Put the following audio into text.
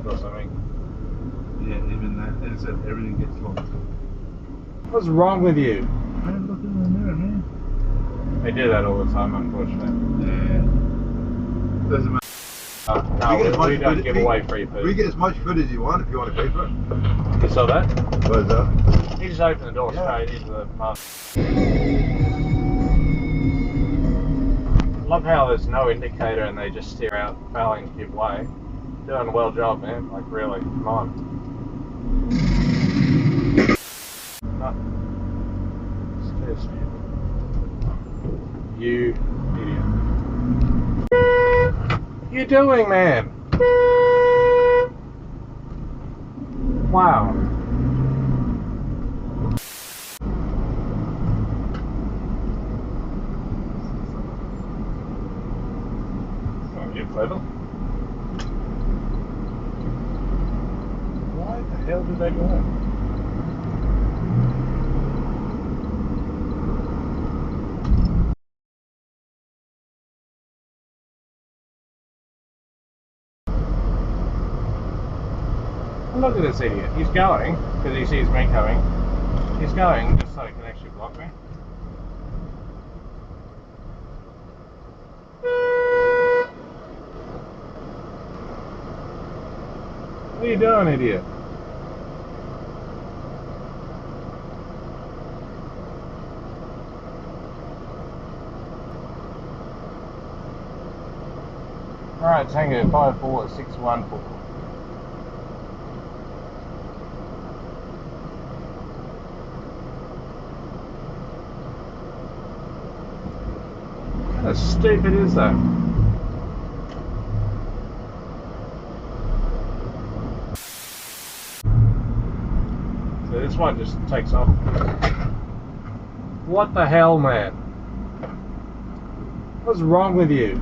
bank or something. Yeah, even that. And it said everything gets locked. What's wrong with you? Man, look in the mirror, man. They do that all the time, unfortunately. Yeah. Doesn't matter. No, we don't give away free food. We get as much food as you want if you want to pay for it. You saw that? What is that? You just open the door straight into the pub. Love how there's no indicator and they just steer out, failing to give way. Doing a well job, man. Like, really, come on. No. It's too stupid. You idiot. What are you doing, man? Wow. Oh, you're clever. Why the hell did they go? Look at this idiot. He's going, because he sees me coming. He's going just so he can actually block me. What are you doing, idiot? Alright, Tango 54614. How stupid is that? So this one just takes off. What the hell, man? What's wrong with you?